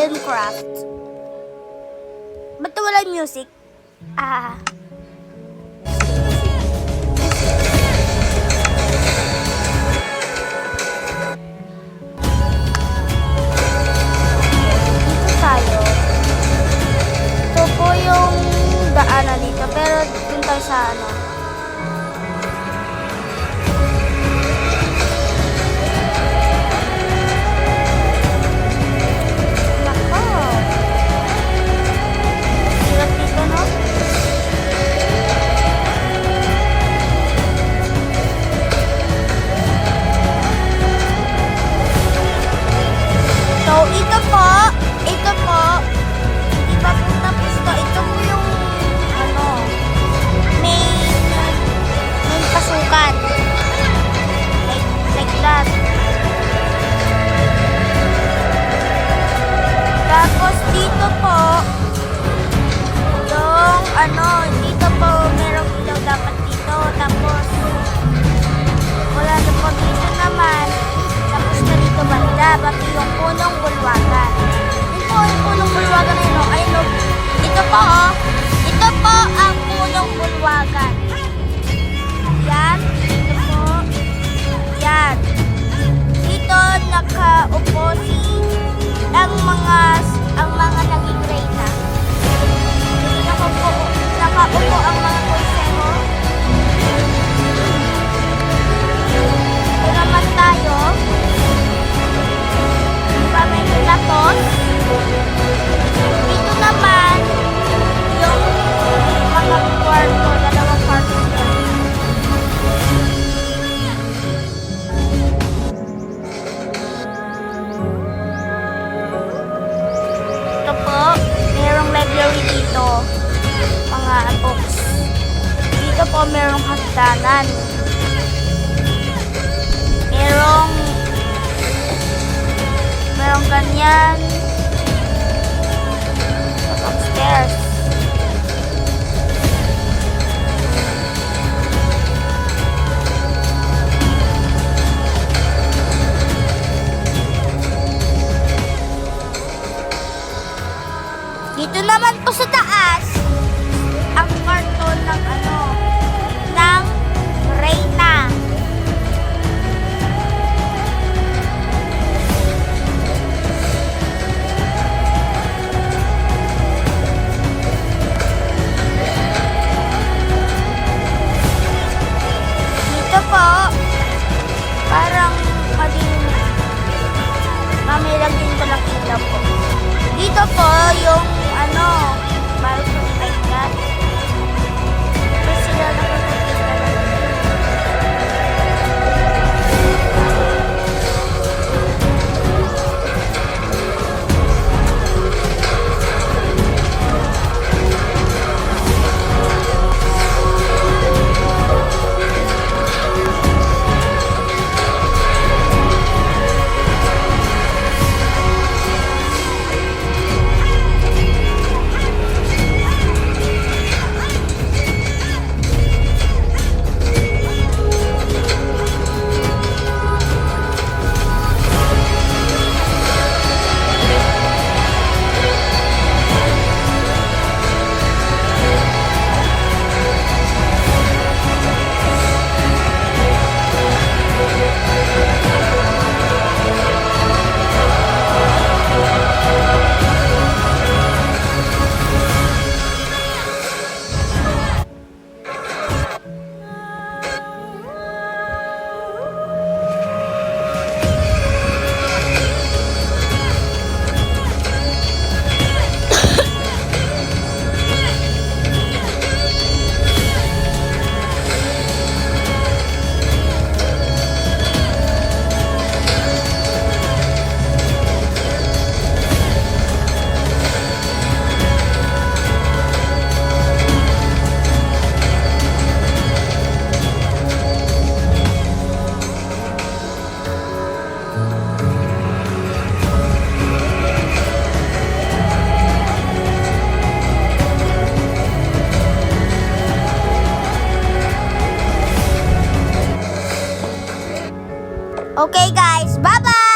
Minecraft. Ba't wala music? Dito tayo. Ito po yung daanan dito. Pero dun tayo sa ano. Ito po, di pa po tapos to. Ito po yung, main pasukan. Like that. Tapos dito po, dito po, merong ilaw dapat dito. Tapos, wala na po dito naman. Tapos na dito banda, pati yung punong bulwagan. Yung punong bulwagan na yun, ayun o. Ito po ito po ang punong bulwagan. Yan, ito po. Yan. Dito nakaupo ang mga naging reyna. Nakaupo ang mga konseho. Ito naman tayo. May tapos. Dito naman yung mga kwarto, dalawang kwarto dyan. Ito po, mayroong library dito. Mga books. Dito po mayroong hagdanan. Merong ganyan. Upstairs. Dito naman po sa taas, ang kwarto ng ng reyna. Parang mamilag din palang ilaw po. Dito po yung balcony like that. Ito sila nakakita lang. Okay guys, bye-bye!